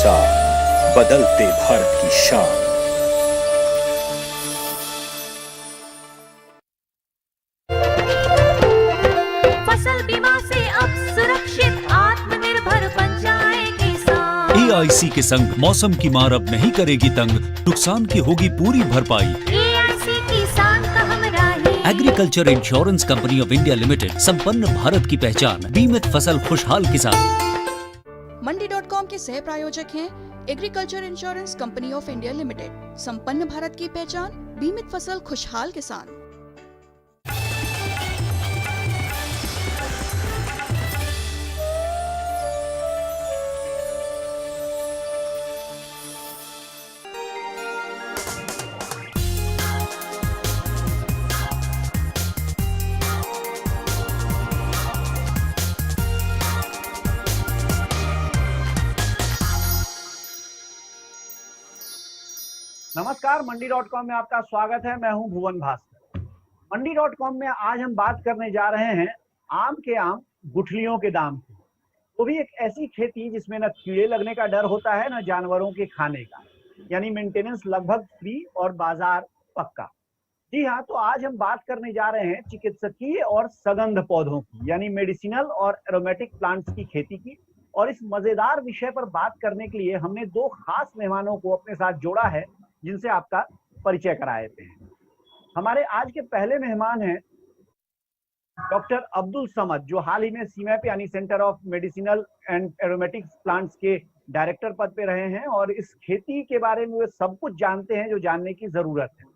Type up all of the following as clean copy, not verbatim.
किसान, बदलते भारत की शान। फसल बीमा से अब सुरक्षित आत्मनिर्भर बन जाए किसान। एआईसी के संग मौसम की मार अब नहीं करेगी तंग, नुकसान की होगी पूरी भरपाई। एआईसी किसान का हमराही। Agriculture insurance company of India limited, संपन्न भारत की पहचान, बीमित फसल खुशहाल किसान। मंडी.com के सह प्रायोजक हैं agriculture insurance company of India limited, संपन्न भारत की पहचान, बीमित फसल खुशहाल किसान। नमस्कार, मंडी.com में आपका स्वागत है। मैं हूं भुवन भास्कर। मंडी.com में आज हम बात करने जा रहे हैं आम के आम गुठलियों के दाम की। वो भी एक ऐसी खेती जिसमें न कीड़े लगने का डर होता है न जानवरों के खाने का, यानी मेंटेनेंस लगभग फ्री और बाजार पक्का। जी हाँ, तो आज हम बात करने जा रहे हैं चिकित्सकीय और सगंध पौधों की, यानी मेडिसिनल और एरोमेटिक प्लांट्स की खेती की। और इस मजेदार विषय पर बात करने के लिए हमने दो खास मेहमानों को अपने साथ जोड़ा है, जिनसे आपका परिचय करा देते हैं। हमारे आज के पहले मेहमान हैं डॉक्टर अब्दुल समद, जो हाल ही में सीमैप यानी centre of medicinal and aromatics plants के डायरेक्टर पद पे रहे हैं और इस खेती के बारे में वे सब कुछ जानते हैं जो जानने की जरूरत है।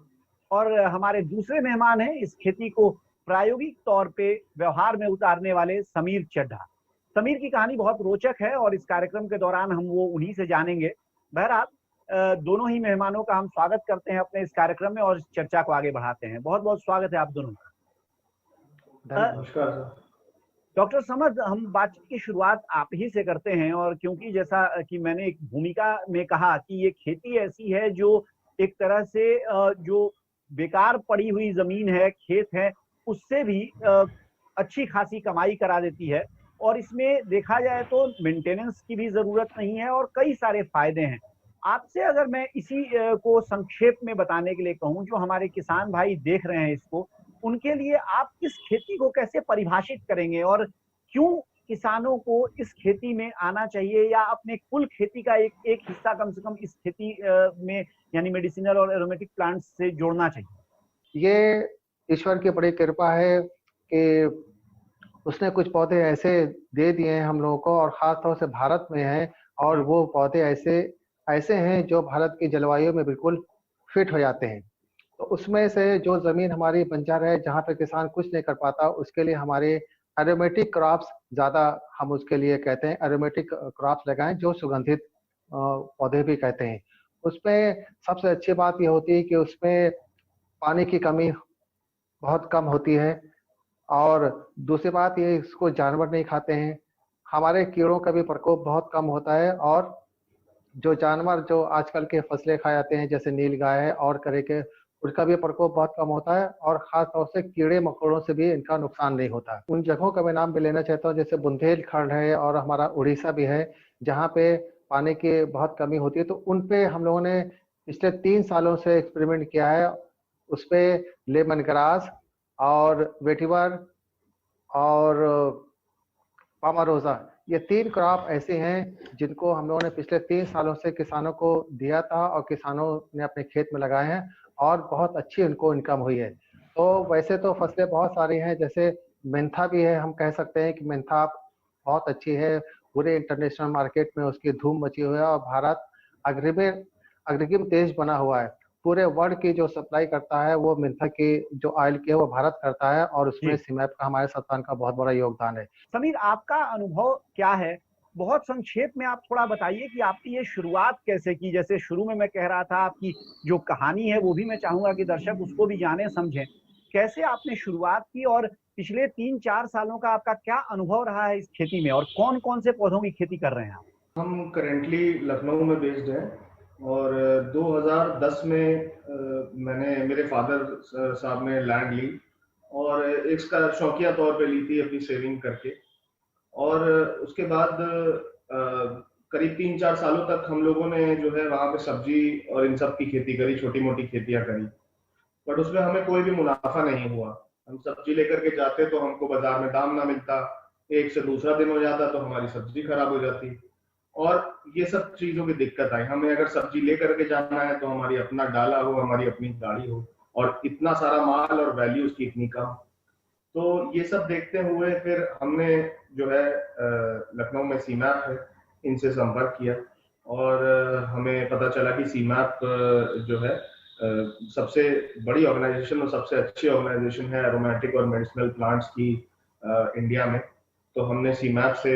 और हमारे दूसरे मेहमान हैं इस खेती को प्रायोगिक तौर पे व्यवहार में उतारने वाले समीर चड्ढा। समीर की कहानी बहुत रोचक है और इस कार्यक्रम के दौरान हम वो उन्हीं से जानेंगे। बहरहाल दोनों ही मेहमानों का हम स्वागत करते हैं अपने इस कार्यक्रम में और इस चर्चा को आगे बढ़ाते हैं। बहुत बहुत स्वागत है आप दोनों का। नमस्कार डॉक्टर समद, हम बातचीत की शुरुआत आप ही से करते हैं। और क्योंकि जैसा कि मैंने एक भूमिका में कहा कि ये खेती ऐसी है जो एक तरह से जो बेकार पड़ी हुई जमीन है, खेत है, उससे भी अच्छी खासी कमाई करा देती है। और इसमें देखा जाए तो मेंटेनेंस की भी जरूरत नहीं है और कई सारे फायदे हैं। आपसे अगर मैं इसी को संक्षेप में बताने के लिए कहूं, जो हमारे किसान भाई देख रहे हैं इसको, उनके लिए आप इस खेती को कैसे परिभाषित करेंगे और क्यों किसानों को इस खेती में आना चाहिए या अपने कुल खेती का एक हिस्सा कम से कम इस खेती में यानी मेडिसिनल और एरोमेटिक प्लांट्स से जोड़ना चाहिए? ये ईश्वर की बड़ी कृपा है कि उसने कुछ पौधे ऐसे दे दिए हैं हम लोगों को, और खास तौर से भारत में हैं, और वो पौधे ऐसे हैं जो भारत की जलवायु में बिल्कुल फिट हो जाते हैं। तो उसमें से जो जमीन हमारी बंजर है, जहाँ पे किसान कुछ नहीं कर पाता, उसके लिए हमारे एरोमेटिक क्रॉप्स ज़्यादा, हम उसके लिए कहते हैं एरोमेटिक क्रॉप्स लगाएं, जो सुगंधित पौधे भी कहते हैं। उसमें सबसे अच्छी बात ये होती है कि उसमें पानी की कमी बहुत कम होती है, और दूसरी बात ये, इसको जानवर नहीं खाते हैं, हमारे कीड़ों का भी प्रकोप बहुत कम होता है। और जो जानवर जो आजकल के फसलें खा जाते हैं, जैसे नीलगाय है और करे के, उसका भी प्रकोप बहुत कम होता है, और खास तौर से कीड़े मकोड़ों से भी इनका नुकसान नहीं होता। उन जगहों का मैं नाम भी लेना चाहता हूँ, जैसे बुंदेलखंड है और हमारा उड़ीसा भी है, जहाँ पे पानी की बहुत कमी होती है। तो उन पे हम लोगों ने पिछले 3 सालों से एक्सपेरिमेंट किया है। उस पे लेमन ग्रास और वेटिवर और पामारोजा, ये 3 क्रॉप ऐसे हैं जिनको हम लोगों ने पिछले 3 सालों से किसानों को दिया था, और किसानों ने अपने खेत में लगाए हैं और बहुत अच्छी उनको इनकम हुई है। तो वैसे तो फसलें बहुत सारी हैं, जैसे मेंथा भी है, हम कह सकते हैं कि मेंथा बहुत अच्छी है, पूरे इंटरनेशनल मार्केट में उसकी धूम मची हुई है, और भारत अग्रगण्य देश बना हुआ है। पूरे वर्ल्ड की जो सप्लाई करता है वो मेंथा की जो ऑयल की है वो भारत करता है, और उसमें सीमैप का, हमारे संस्थान का बहुत बड़ा योगदान है। समीर, आपका अनुभव क्या है? बहुत संक्षेप में आप थोड़ा बताइए कि आपकी ये शुरुआत कैसे की। जैसे शुरू में मैं कह रहा था, आपकी जो कहानी है वो भी मैं चाहूंगा कि दर्शक उसको भी जाने समझें। कैसे आपने शुरुआत की और पिछले 3-4 सालों का आपका क्या अनुभव रहा है इस खेती में, और कौन कौन से पौधों की खेती कर रहे हैं आप? हम करेंटली लखनऊ में बेस्ड हैं, और 2010 में मेरे फादर साहब ने लैंड ली, और एक शौकिया तौर पे ली थी अपनी सेविंग करके। और उसके बाद करीब 3-4 सालों तक हम लोगों ने जो है वहाँ पे सब्जी और इन सब की खेती करी, छोटी मोटी खेतियां करी, बट उसमें हमें कोई भी मुनाफा नहीं हुआ। हम सब्जी लेकर के जाते तो हमको बाजार में दाम ना मिलता, एक से दूसरा दिन हो जाता तो हमारी सब्जी खराब हो जाती, और ये सब चीजों की दिक्कत आई। हमें अगर सब्जी लेकर के जाना है तो हमारी अपना डाला हो, हमारी अपनी गाड़ी हो, और इतना सारा माल और वैल्यू उसकी इतनी कम। तो ये सब देखते हुए फिर हमने जो है लखनऊ में सीमैप है, इनसे संपर्क किया, और हमें पता चला कि सीमैप जो है सबसे बड़ी ऑर्गेनाइजेशन और सबसे अच्छी ऑर्गेनाइजेशन है एरोमेटिक और मेडिसिनल प्लांट्स की इंडिया में। तो हमने सीमैप से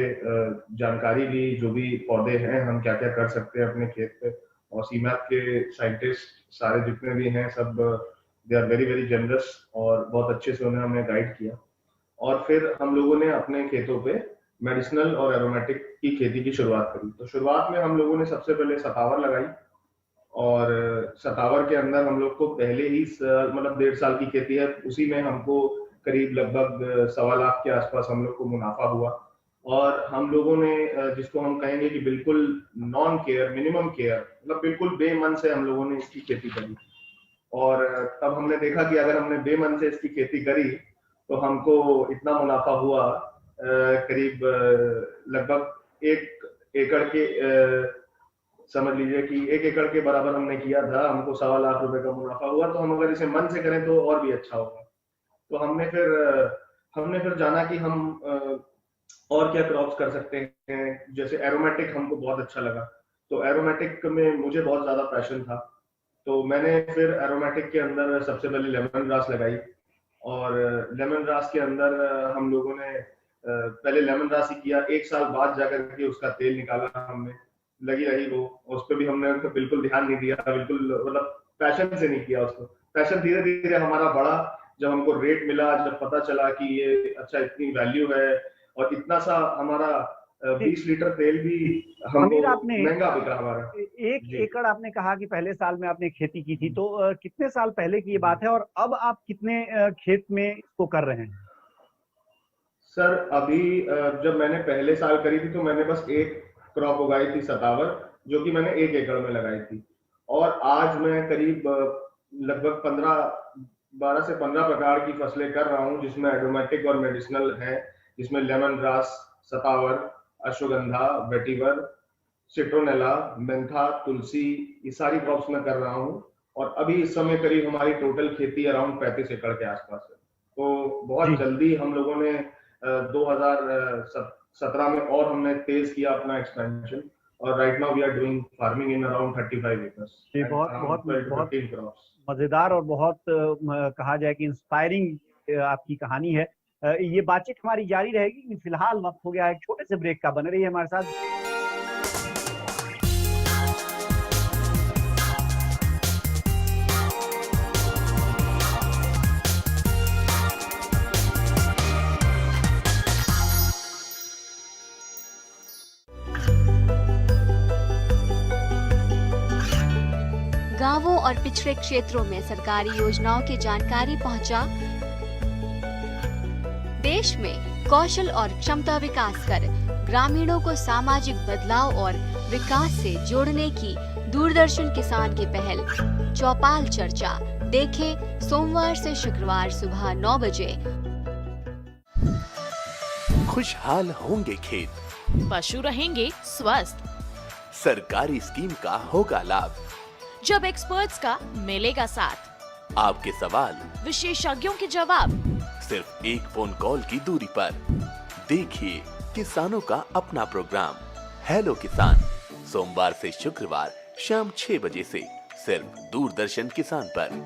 जानकारी ली, जो भी पौधे हैं हम क्या क्या कर सकते हैं अपने खेत पे, और सीमैप के साइंटिस्ट सारे जितने भी हैं सब they are very very generous, और बहुत अच्छे से उन्होंने हमें गाइड किया। और फिर हम लोगों ने अपने खेतों पे मेडिसिनल और एरोमेटिक की खेती की शुरुआत करी। तो शुरुआत में हम लोगों ने सबसे पहले सतावर लगाई, और सतावर के अंदर हम लोग को पहले ही मतलब 1.5 साल की खेती है, उसी में हमको करीब लगभग 1.25 लाख के आसपास हम लोग को मुनाफा हुआ। और हम लोगों ने जिसको हम कहेंगे कि बिल्कुल नॉन केयर, मिनिमम केयर, मतलब बिल्कुल बेमन से हम लोगों ने इसकी खेती करी। और तब हमने देखा कि अगर हमने बेमन से इसकी खेती करी तो हमको इतना मुनाफा हुआ, करीब लगभग 1 एकड़ के समझ लीजिए कि 1 एकड़ के बराबर हमने किया था, हमको 1.25 लाख रुपए का मुनाफा हुआ। तो हम अगर इसे मन से करें तो और भी अच्छा होगा। तो हमने फिर जाना कि हम और क्या क्रॉप्स कर सकते हैं। जैसे एरोमेटिक हमको बहुत अच्छा लगा, तो एरोमेटिक में मुझे बहुत ज्यादा पैशन था, तो मैंने फिर एरोमेटिक के अंदर सबसे पहले लेमन ग्रास लगाई। और लेमन ग्रास के अंदर हम लोगों ने पहले लेमन ग्रास ही किया, 1 साल बाद जाकर के उसका तेल निकाला हमने, लगी रही वो, उस पर भी हमने बिल्कुल ध्यान नहीं दिया, बिल्कुल मतलब पैशन से नहीं किया उसको। पैशन धीरे धीरे हमारा बढ़ा, जब हमको रेट मिला, जब पता चला कि ये अच्छा इतनी वैल्यू है, और इतना सा हमारा 20 लीटर तेल भी हमको महंगा बिका हमारा। 1 एकड़ आपने कहा कि पहले साल में आपने खेती की थी, तो कितने साल पहले की ये बात है, और अब आप कितने खेत में इसको कर रहे हैं? सर अभी जब मैंने पहले साल करी थी तो मैंने बस 1 क्रॉप उगाई थी सतावर, जो कि मैंने 1 एकड़ में लगाई थी। और आज मैं करीब लगभग 12 से 15 प्रकार की फसलें कर रहा हूँ, जिसमें एरोमेटिक और मेडिसिनल है, जिसमें lemon grass, satavar, ashwagandha, vetiver, citronella, mentha, tulsi, ये सारी क्रॉप्स मैं कर रहा हूँ। और अभी इस समय करीब हमारी टोटल खेती अराउंड 35 एकड़ के आसपास है। तो बहुत जल्दी हम लोगों ने 2017 में और हमने तेज किया अपना एक्सपेंशन, और right now we are doing farming in around 35 acres. ये बहुत मजेदार और बहुत कहा जाए कि इंस्पायरिंग आपकी कहानी है। ये बातचीत हमारी जारी रहेगी, फिलहाल वक्त हो गया है एक छोटे से ब्रेक का। बने रहिए हमारे साथ। गांवों और पिछड़े क्षेत्रों में सरकारी योजनाओं की जानकारी पहुंचा। देश में कौशल और क्षमता विकास कर ग्रामीणों को सामाजिक बदलाव और विकास से जोड़ने की दूरदर्शन किसान की पहल चौपाल चर्चा देखें सोमवार से शुक्रवार सुबह 9 बजे। खुशहाल होंगे खेत, पशु रहेंगे स्वस्थ, सरकारी स्कीम का होगा लाभ, जब एक्सपर्ट्स का मिलेगा साथ, आपके सवाल विशेषज्ञों के जवाब, सिर्फ एक फोन कॉल की दूरी पर। देखिए किसानों का अपना प्रोग्राम हेलो किसान, सोमवार से शुक्रवार शाम 6 बजे से सिर्फ दूरदर्शन किसान पर।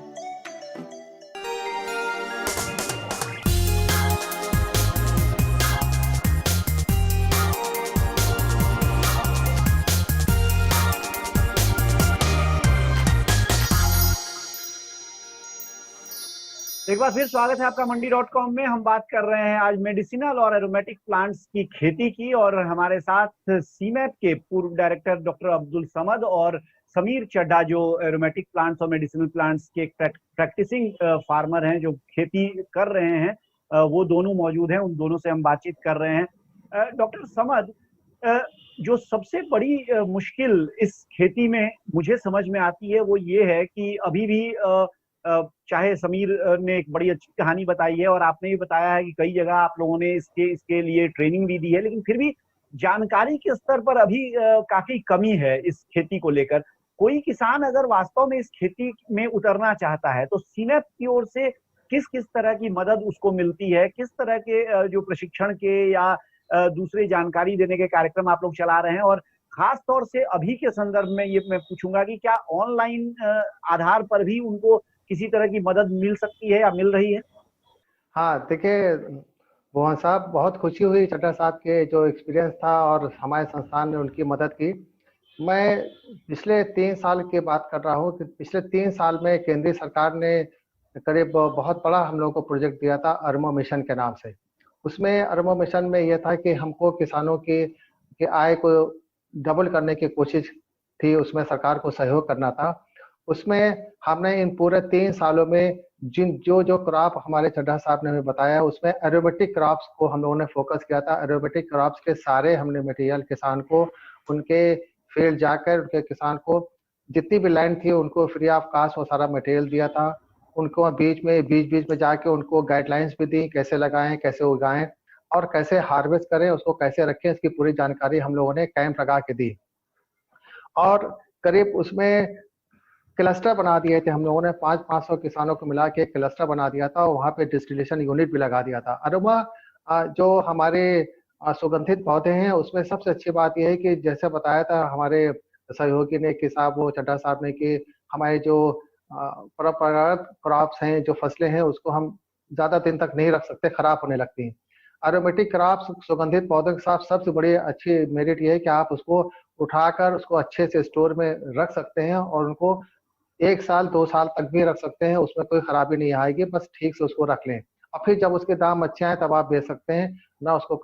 एक बार फिर स्वागत है आपका मंडी.com में। हम बात कर रहे हैं आज मेडिसिनल और एरोमेटिक प्लांट्स की खेती की, और हमारे साथ सीमैप के पूर्व डायरेक्टर डॉक्टर अब्दुल समद और समीर चड्ढा, जो एरोमेटिक प्लांट्स और मेडिसिनल प्लांट्स के प्रैक्टिसिंग फार्मर हैं, जो खेती कर रहे हैं, वो दोनों मौजूद हैं। उन दोनों से हम बातचीत कर रहे हैं। डॉक्टर समद, जो सबसे बड़ी मुश्किल इस खेती में मुझे समझ में आती है वो ये है कि अभी भी चाहे समीर ने एक बड़ी अच्छी कहानी बताई है और आपने भी बताया है कि कई जगह आप लोगों ने इसके लिए ट्रेनिंग भी दी है, लेकिन फिर भी जानकारी के स्तर पर अभी काफी कमी है इस खेती को लेकर। कोई किसान अगर वास्तव में इस खेती में उतरना चाहता है तो सीनेप की ओर से किस किस तरह की मदद उसको मिलती है, किस तरह के जो प्रशिक्षण के या दूसरी जानकारी देने के कार्यक्रम आप लोग चला रहे हैं, और खास तौर से अभी के संदर्भ में ये मैं पूछूंगा कि क्या ऑनलाइन आधार पर भी उनको किसी तरह की मदद मिल सकती है या मिल रही है? हाँ, देखिए भुवन साहब, बहुत खुशी हुई चड्ढा साहब के जो एक्सपीरियंस था और हमारे संस्थान ने उनकी मदद की। मैं पिछले 3 साल की बात कर रहा हूँ कि पिछले 3 साल में केंद्रीय सरकार ने करीब बहुत बड़ा हम लोगों को प्रोजेक्ट दिया था अर्मो मिशन के नाम से। उसमें अर्मो मिशन में यह था कि हमको किसानों की आय को डबल करने की कोशिश थी, उसमें सरकार को सहयोग करना था। उसमें हमने इन पूरे 3 सालों में जो क्रॉप हमारे चड्ढा साहब ने हमें बताया, उसमें एरोमेटिक क्रॉप्स को हम लोगों ने फोकस किया था। एरोमेटिक क्रॉप्स के सारे हमने मटेरियल किसान को उनके फील्ड जाकर उनके किसान को जितनी भी लैंड थी उनको फ्री ऑफ कास्ट वो सारा मटेरियल दिया था। उनको बीच में जाके उनको गाइडलाइंस भी दी, कैसे लगाएं, कैसे उगाएं और कैसे हार्वेस्ट करें, उसको कैसे रखें, इसकी पूरी जानकारी हम लोगों ने कैंप लगा के दी। और करीब उसमें क्लस्टर बना दिए थे हम लोगों ने, 500 किसानों को मिला के क्लस्टर बना दिया था और वहाँ पे डिस्टिलेशन यूनिट भी लगा दिया था। अरोमा जो हमारे सुगंधित पौधे हैं उसमें सबसे अच्छी बात यह है कि जैसे बताया था हमारे सहयोगी ने कि साहब वो चड्ढा साहब ने कि हमारे जो परंपरागत क्रॉप्स हैं, जो फसलें हैं, उसको हम ज्यादा दिन तक नहीं रख सकते, खराब होने लगती हैं। एरोमेटिक क्रॉप्स सुगंधित पौधों के साथ सबसे बड़ी अच्छी मेरिट ये है कि आप उसको उठाकर उसको अच्छे से स्टोर में रख सकते हैं और उनको 1 साल 2 साल तक भी रख सकते हैं, उसमें कोई खराबी नहीं आएगी, बस ठीक से उसको रख लें और फिर जब उसके दाम अच्छे आए तब आप बेच सकते हैं, ना उसको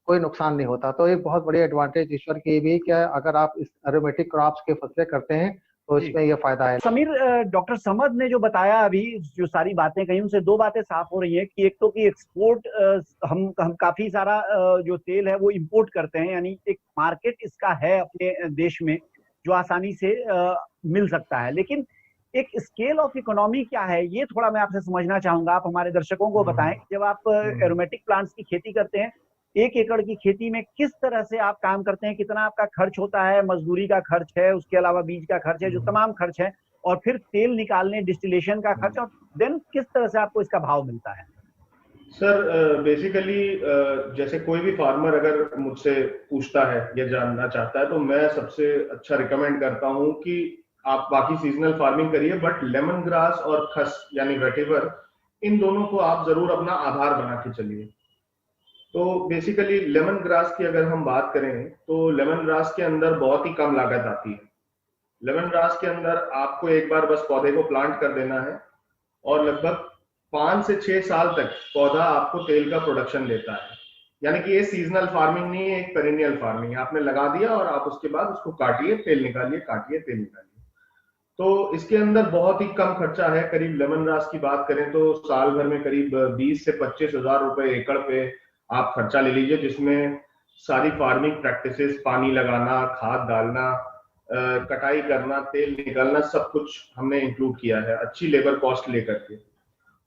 कोई नुकसान नहीं होता। तो एक बहुत बड़ी एडवांटेज ईश्वर की भी कि अगर आप इस एरोमेटिक क्रॉप्स के फसलें करते हैं तो इसमें ये फायदा है। समीर, डॉक्टर समद ने जो बताया अभी, जो सारी बातें कही, उनसे 2 बातें साफ हो रही हैं कि एक तो कि एक्सपोर्ट, हम काफी सारा जो तेल है वो इंपोर्ट करते हैं, यानी एक मार्केट इसका है अपने देश में जो आसानी से मिल सकता है, लेकिन एक स्केल ऑफ इकोनॉमी क्या है ये थोड़ा मैं आपसे समझना चाहूंगा। आप हमारे दर्शकों को बताएं, जब आप एरोमेटिक प्लांट्स की खेती करते हैं, 1 एकड़ की खेती में किस तरह से आप काम करते हैं, कितना आपका खर्च होता है, मजदूरी का खर्च है, उसके अलावा बीज का खर्च है, जो तमाम खर्च है, और फिर तेल निकालने, डिस्टिलेशन का खर्च, और देन किस तरह से आपको इसका भाव मिलता है? सर बेसिकली जैसे कोई भी फार्मर अगर मुझसे पूछता है या जानना चाहता है तो मैं सबसे अच्छा रिकमेंड करता हूं कि आप बाकी सीजनल फार्मिंग करिए, बट लेमन ग्रास और खस यानी वेटिवर, इन दोनों को आप जरूर अपना आधार बना के चलिए। तो बेसिकली लेमन ग्रास की अगर हम बात करें तो लेमन ग्रास के अंदर बहुत ही कम लागत आती है। लेमन ग्रास के अंदर आपको एक बार बस पौधे को प्लांट कर देना है और लगभग 5 से 6 साल तक पौधा आपको तेल का प्रोडक्शन देता है। यानी कि ये सीजनल फार्मिंग नहीं है, एक पेरिनियल फार्मिंग है। आपने लगा दिया और आप उसके बाद उसको काटिए, तेल निकालिए, काटिए, तेल निकालिए। तो इसके अंदर बहुत ही कम खर्चा है। करीब लेमन ग्रास की बात करें तो साल भर में करीब 20 से 25 हजार रुपए एकड़ पे आप खर्चा ले लीजिए, जिसमें सारी फार्मिंग प्रैक्टिसेस, पानी लगाना, खाद डालना, कटाई करना, तेल निकालना, सब कुछ हमने इंक्लूड किया है अच्छी लेबर कॉस्ट लेकर के।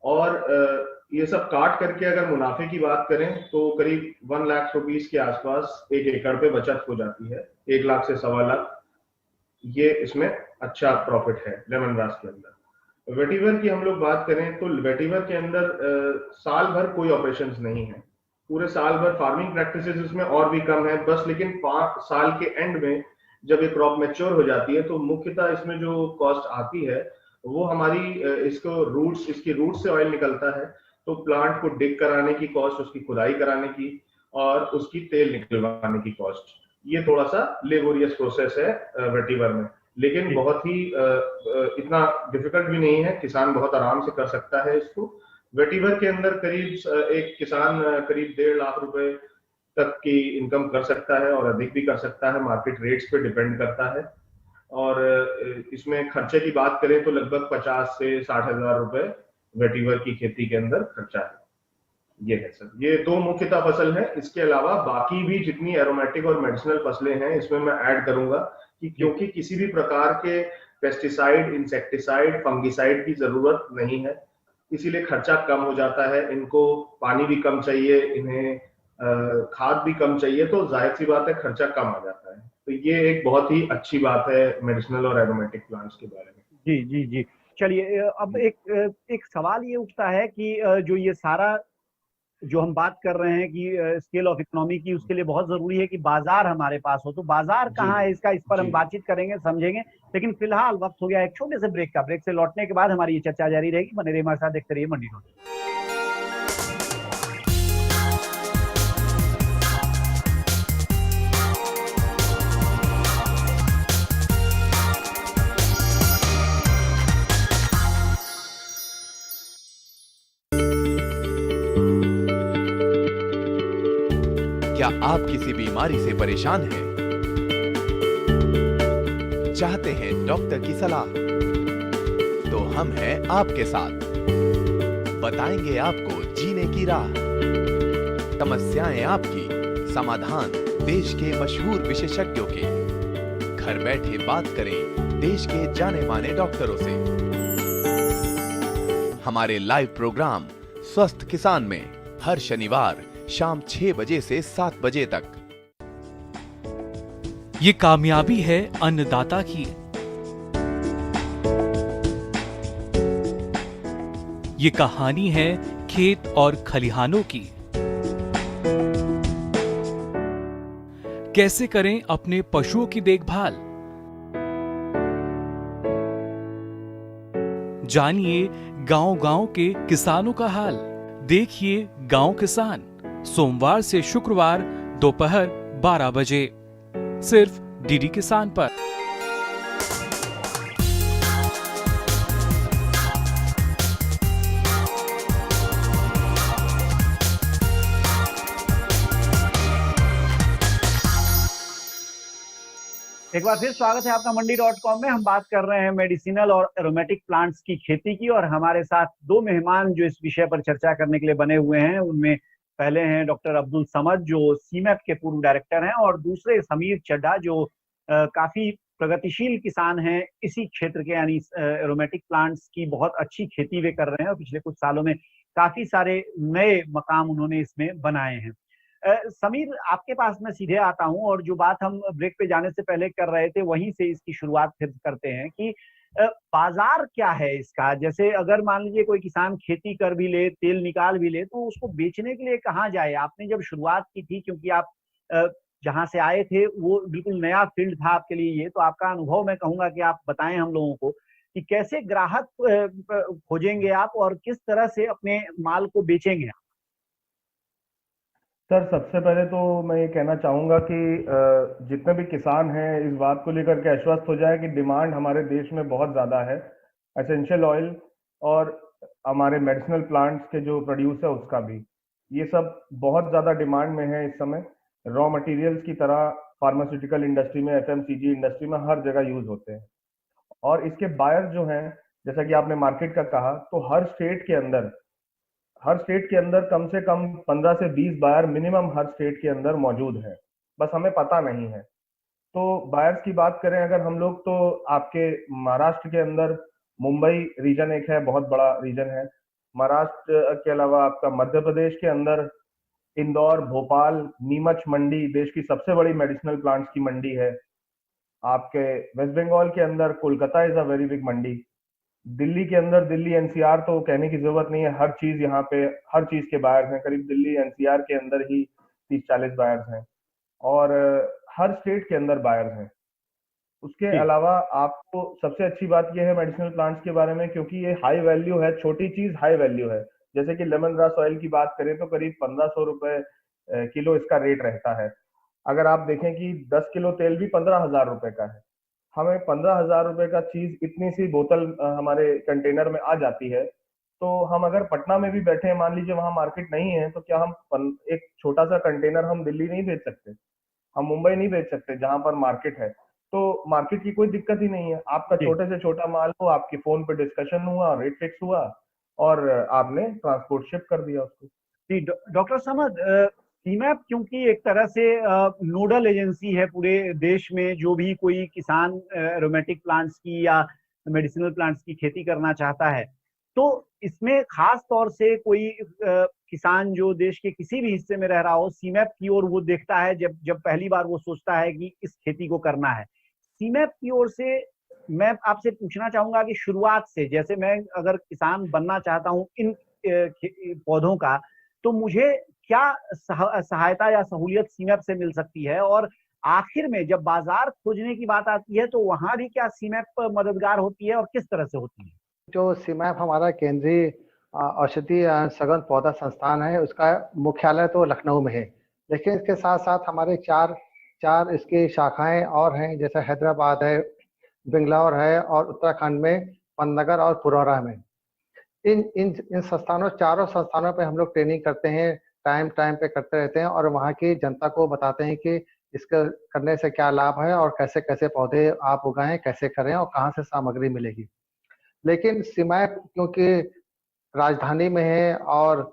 और ये सब काट करके अगर मुनाफे की बात करें तो करीब 1 लाख रुपीस के आसपास 1 एकड़ पे बचत हो जाती है, 1 लाख से 1.25 लाख। ये इसमें अच्छा प्रॉफिट है लेमन ग्रास के अंदर। वेटिवर की हम लोग बात करें तो वेटिवर के अंदर साल भर कोई ऑपरेशंस नहीं है, पूरे साल भर फार्मिंग प्रैक्टिसेस इसमें और भी कम है बस, लेकिन 5 साल के एंड में जब ये क्रॉप मैच्योर हो जाती है तो मुख्यतः इसमें जो कॉस्ट आती है वो हमारी इसकी रूट से ऑयल निकलता है, तो प्लांट को डिग कराने की कॉस्ट, उसकी खुदाई कराने की और उसकी तेल निकलवाने की कॉस्ट, ये थोड़ा सा लेबोरियस प्रोसेस है वेटिवर में, लेकिन बहुत ही इतना डिफिकल्ट भी नहीं है, किसान बहुत आराम से कर सकता है इसको। वेटिवर के अंदर करीब एक किसान करीब 1.5 लाख रुपए तक की इनकम कर सकता है और अधिक भी कर सकता है, मार्केट रेट्स पे डिपेंड करता है। और इसमें खर्चे की बात करें तो लगभग 50 से 60 हजार रुपए वेटिवर की खेती के अंदर खर्चा है। ये है सर, ये दो मुख्यतः फसल है। इसके अलावा बाकी भी जितनी एरोमेटिक और मेडिसिनल फसलें हैं इसमें मैं ऐड करूंगा कि क्योंकि किसी भी प्रकार के पेस्टिसाइड, इंसेक्टिसाइड, फंगिसाइड की जरूरत नहीं है, इसीलिए खर्चा कम हो जाता है। इनको पानी भी कम चाहिए, इन्हें खाद भी कम चाहिए, तो जाहिर सी बात है खर्चा कम आ जाता है। तो ये एक बहुत ही अच्छी बात है मेडिसिनल और एरोमेटिक प्लांट्स के बारे में। जी जी जी। चलिए, अब एक सवाल ये उठता है कि जो ये सारा जो हम बात कर रहे हैं कि स्केल ऑफ इकोनॉमी की, उसके लिए बहुत जरूरी है कि बाजार हमारे पास हो। तो बाजार कहाँ है इसका, इस पर हम बातचीत करेंगे, समझेंगे। लेकिन फिलहाल वक्त हो गया एक छोटे से ब्रेक का। ब्रेक से लौटने के बाद हमारी ये चर्चा जारी रहेगी। बने रहिए हमारे साथ, देखते रहिए मंडी डॉट। क्या आप किसी बीमारी से परेशान हैं? चाहते हैं डॉक्टर की सलाह? तो हम हैं आपके साथ, बताएंगे आपको जीने की राह। समस्याएं आपकी, समाधान देश के मशहूर विशेषज्ञों के। घर बैठे बात करें देश के जाने माने डॉक्टरों से। हमारे लाइव प्रोग्राम स्वस्थ किसान में हर शनिवार शाम 6 बजे से 7 बजे तक। ये कामयाबी है अन्नदाता की। ये कहानी है खेत और खलिहानों की। कैसे करें अपने पशुओं की देखभाल, जानिए गांव-गांव के किसानों का हाल। देखिए गांव किसान, सोमवार से शुक्रवार दोपहर 12 बजे सिर्फ डीडी किसान पर। एक बार फिर स्वागत है आपका मंडी.com में। हम बात कर रहे हैं मेडिसिनल और एरोमेटिक प्लांट्स की खेती की, और हमारे साथ दो मेहमान जो इस विषय पर चर्चा करने के लिए बने हुए हैं। उनमें पहले हैं डॉक्टर अब्दुल समद, जो सीमैप के पूर्व डायरेक्टर हैं, और दूसरे समीर चड्ढा, जो काफी प्रगतिशील किसान हैं इसी क्षेत्र के, यानी एरोमेटिक प्लांट्स की बहुत अच्छी खेती वे कर रहे हैं, और पिछले कुछ सालों में काफी सारे नए मकाम उन्होंने इसमें बनाए हैं। समीर, आपके पास मैं सीधे आता हूं, और जो बात हम ब्रेक पे जाने से पहले कर रहे थे वहीं से इसकी शुरुआत फिर करते हैं कि बाजार क्या है इसका। जैसे अगर मान लीजिए कोई किसान खेती कर भी ले, तेल निकाल भी ले, तो उसको बेचने के लिए कहाँ जाए? आपने जब शुरुआत की थी, क्योंकि आप जहां से आए थे वो बिल्कुल नया फील्ड था आपके लिए, ये तो आपका अनुभव मैं कहूंगा कि आप बताएं हम लोगों को कि कैसे ग्राहक खोजेंगे आप, और किस तरह से अपने माल को बेचेंगे आप। सर, सबसे पहले तो मैं ये कहना चाहूँगा कि जितने भी किसान हैं इस बात को लेकर के आश्वस्त हो जाए कि डिमांड हमारे देश में बहुत ज़्यादा है। एसेंशियल ऑयल और हमारे मेडिसिनल प्लांट्स के जो प्रोड्यूस है उसका भी, ये सब बहुत ज़्यादा डिमांड में है इस समय। रॉ मटेरियल्स की तरह फार्मास्यूटिकल इंडस्ट्री में, एफएमसीजी इंडस्ट्री में हर जगह यूज होते हैं। और इसके बायर जो हैं, जैसा कि आपने मार्केट का कहा, तो हर स्टेट के अंदर कम से कम 15 से 20 बायर मिनिमम हर स्टेट के अंदर मौजूद है, बस हमें पता नहीं है। तो बायर्स की बात करें अगर हम लोग, तो आपके महाराष्ट्र के अंदर मुंबई रीजन एक है, बहुत बड़ा रीजन है। महाराष्ट्र के अलावा आपका मध्य प्रदेश के अंदर इंदौर, भोपाल, नीमच मंडी देश की सबसे बड़ी मेडिसिनल प्लांट्स की मंडी है। आपके वेस्ट बंगाल के अंदर Kolkata is a very big mandi. Delhi के अंदर दिल्ली एनसीआर तो कहने की जरूरत नहीं है, हर चीज यहाँ पे, हर चीज के बायर्स हैं। करीब दिल्ली एनसीआर के अंदर ही 30-40 बायर्स हैं, और हर स्टेट के अंदर बायर्स हैं। उसके अलावा आपको सबसे अच्छी बात यह है मेडिसिनल प्लांट्स के बारे में, क्योंकि ये हाई वैल्यू है, छोटी चीज हाई वैल्यू है। जैसे कि लेमन ग्रास ऑयल की बात करें तो करीब 1500 रुपए किलो इसका रेट रहता है। अगर आप देखें कि 10 किलो तेल भी 15,000 रुपए का है, हमें 15,000 रुपए का चीज इतनी सी बोतल हमारे कंटेनर में आ जाती है। तो हम अगर पटना में भी बैठे हैं, मान लीजिए वहां मार्केट नहीं है, तो क्या हम एक छोटा सा कंटेनर हम दिल्ली नहीं भेज सकते, हम मुंबई नहीं भेज सकते जहां पर मार्केट है? तो मार्केट की कोई दिक्कत ही नहीं है। आपका छोटे से छोटा माल हो, आपके फोन पे डिस्कशन हुआ, रेट फिक्स हुआ, और आपने ट्रांसपोर्ट शिप कर दिया उसको। जी, डॉक्टर समद, सीमैप क्योंकि एक तरह से नोडल एजेंसी है पूरे देश में, जो भी कोई किसान एरोमेटिक प्लांट्स की या मेडिसिनल प्लांट्स की खेती करना चाहता है, तो इसमें खास तौर से कोई किसान जो देश के किसी भी हिस्से में रह रहा हो, सीमैप की ओर वो देखता है जब पहली बार वो सोचता है कि इस खेती को करना है। सीमैप की ओर से मैं आपसे पूछना चाहूंगा कि शुरुआत से, जैसे मैं अगर किसान बनना चाहता हूं इन पौधों का, तो मुझे क्या सहायता या सहूलियत सीमैप से मिल सकती है, और आखिर में जब बाजार खोजने की बात आती है तो वहां भी क्या सीमैप मददगार होती है और किस तरह से होती है? जो सीमैप हमारा केंद्रीय औषधि सघन पौधा संस्थान है, उसका मुख्यालय तो लखनऊ में है, लेकिन इसके साथ साथ हमारे चार इसकी शाखाएं और हैं, जैसे हैदराबाद है, बेंगलौर है, और उत्तराखंड में पंतनगर और पुरौरा में। इन चारों संस्थानों पे हम लोग ट्रेनिंग करते हैं, टाइम पे करते रहते हैं, और वहाँ की जनता को बताते हैं कि इसका करने से क्या लाभ है और कैसे कैसे पौधे आप उगाएं, कैसे करें और कहाँ से सामग्री मिलेगी। लेकिन सीमैप क्योंकि राजधानी में है और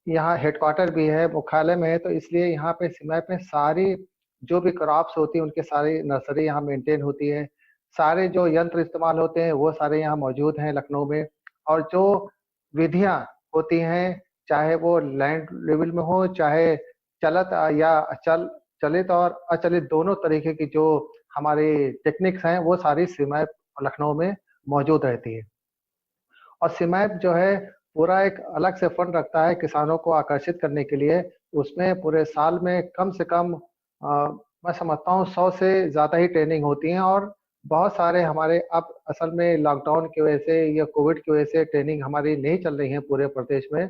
यहाँ हेडक्वार्टर भी है, मुख्यालय में है, तो इसलिए यहाँ पे सीमैप में सारी जो भी क्रॉप्स होती है उनकी सारी नर्सरी यहाँ मेंटेन होती है। सारे जो यंत्र इस्तेमाल होते हैं वो सारे यहाँ मौजूद हैं लखनऊ में, और जो विधियाँ होती हैं, चाहे वो लैंड लेवल में हो, चाहे चलित और अचलित दोनों तरीके की जो हमारी टेक्निक्स हैं, वो सारी सीमैप लखनऊ में मौजूद रहती है। और सीमैप जो है पूरा एक अलग से फंड रखता है किसानों को आकर्षित करने के लिए। उसमें पूरे साल में कम से कम मैं समझता हूँ 100 से ज़्यादा ही ट्रेनिंग होती हैं, और बहुत सारे हमारे अब असल में लॉकडाउन की वजह से या कोविड की वजह से ट्रेनिंग हमारी नहीं चल रही है पूरे प्रदेश में,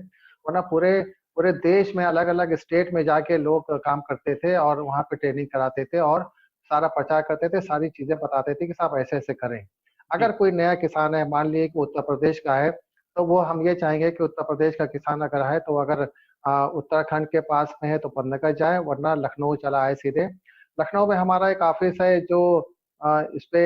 वरना पूरे देश में अलग अलग स्टेट में जाके लोग काम करते थे और वहाँ पे ट्रेनिंग कराते थे और सारा प्रचार करते थे, सारी चीजें बताते थे कि साहब ऐसे ऐसे करें। अगर कोई नया किसान है, मान लीजिए कि उत्तर प्रदेश का है, तो वो हम ये चाहेंगे कि उत्तर प्रदेश का किसान अगर है तो अगर उत्तराखंड के पास में है तो पंतनगर जाए, वरना लखनऊ चला आए सीधे। लखनऊ में हमारा एक ऑफिस है जो इस पे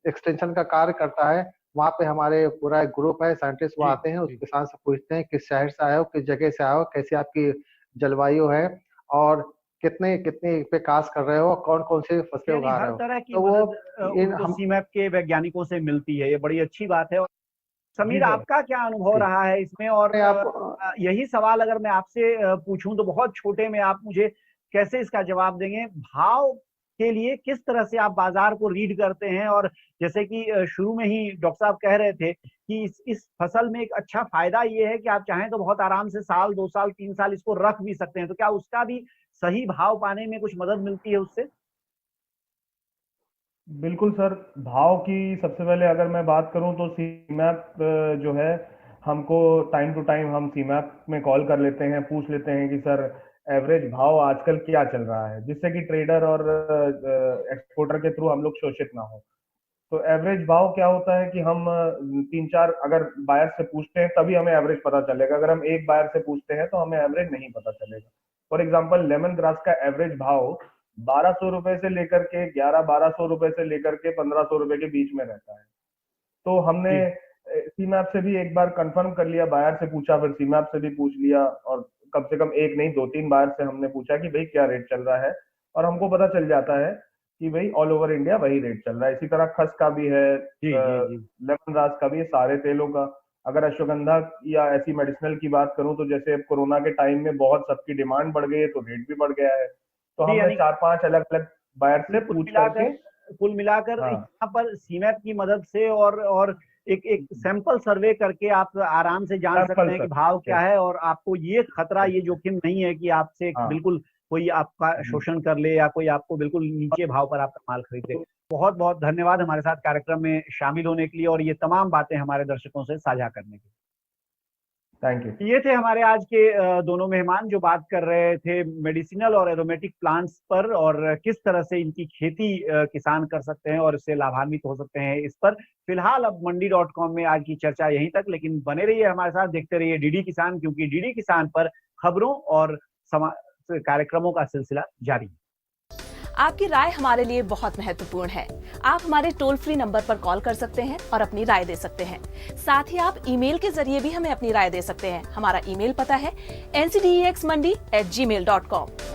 एक्सटेंशन का कार्य करता है। वहाँ पे हमारे पूरा एक ग्रुप है, साइंटिस्ट वो आते हैं, उस किसान से पूछते हैं किस शहर से आए हो, किस जगह से आए हो, कैसी आपकी जलवायु है और कितने पे कास्ट कर रहे हो, कौन कौन सी फसलें उगा रहे हो। तरह की तो वो सीमैप के वैज्ञानिकों से मिलती है, ये बड़ी अच्छी बात है। समीर, आपका क्या अनुभव रहा है इसमें? और यही सवाल अगर मैं आपसे पूछूं तो बहुत छोटे में आप मुझे कैसे इसका जवाब देंगे? भाव के लिए किस तरह से आप बाजार को रीड करते हैं? और जैसे कि शुरू में ही डॉक्टर साहब कह रहे थे कि इस फसल में एक अच्छा फायदा ये है कि आप चाहें तो बहुत आराम से साल 2 साल 3 साल इसको रख भी सकते हैं, तो क्या उसका भी सही भाव पाने में कुछ मदद मिलती है उससे? बिल्कुल सर, भाव की सबसे पहले अगर मैं बात करूं तो सीमैप जो है, हमको टाइम टू टाइम हम सीमैप में कॉल कर लेते हैं, पूछ लेते हैं कि सर एवरेज भाव आजकल क्या चल रहा है, जिससे कि ट्रेडर और एक्सपोर्टर के थ्रू हम लोग शोषित ना हो। तो एवरेज भाव क्या होता है कि हम 3-4 अगर बायर से पूछते हैं तभी हमें एवरेज पता चलेगा। अगर हम एक बायर से पूछते हैं तो हमें एवरेज नहीं पता चलेगा। फॉर एग्जाम्पल, लेमन ग्रास का एवरेज भाव 1200 रुपए से लेकर के 1100-1200 रुपए से लेकर के 1500 रुपए के बीच में रहता है। तो हमने सीमैप से भी एक बार कंफर्म कर लिया, बायर से पूछा, फिर सीमैप से भी पूछ लिया, और कम से कम एक नहीं 2-3 बार से हमने पूछा कि भाई क्या रेट चल रहा है, और हमको पता चल जाता है कि भाई ऑल ओवर इंडिया वही रेट चल रहा है। इसी तरह खस का भी है, लेमन ग्रास का भी है, सारे तेलों का। अगर अश्वगंधा या ऐसी मेडिसिनल की बात करूं तो जैसे अब कोरोना के टाइम में बहुत सबकी डिमांड बढ़ गई है तो रेट भी बढ़ गया है। तो हमने 4-5 अलग-अलग बायर से पूछ करके कुल मिलाकर यहाँ पर सीमैप की मदद से और एक सैंपल सर्वे करके आप आराम से जान सकते हैं कि भाव क्या है, और आपको ये खतरा, ये जोखिम नहीं है कि आपसे बिल्कुल कोई आपका शोषण कर ले या कोई आपको बिल्कुल नीचे भाव पर आपका माल खरीद ले। बहुत बहुत धन्यवाद हमारे साथ कार्यक्रम में शामिल होने के लिए और ये तमाम बातें हमारे दर्शकों से साझा करने के लिए। Thank you. ये थे हमारे आज के दोनों मेहमान जो बात कर रहे थे मेडिसिनल और एरोमेटिक प्लांट्स पर, और किस तरह से इनकी खेती किसान कर सकते हैं और इससे लाभान्वित हो सकते हैं इस पर। फिलहाल अब मंडी.com में आज की चर्चा यहीं तक, लेकिन बने रहिए हमारे साथ, देखते रहिए डीडी किसान, क्योंकि डीडी किसान पर खबरों और कार्यक्रमों का सिलसिला जारी है। आपकी राय हमारे लिए बहुत महत्वपूर्ण है। आप हमारे टोल फ्री नंबर पर कॉल कर सकते हैं और अपनी राय दे सकते हैं। साथ ही आप ईमेल के जरिए भी हमें अपनी राय दे सकते हैं। हमारा ईमेल पता है ncdexmandi@gmail.com।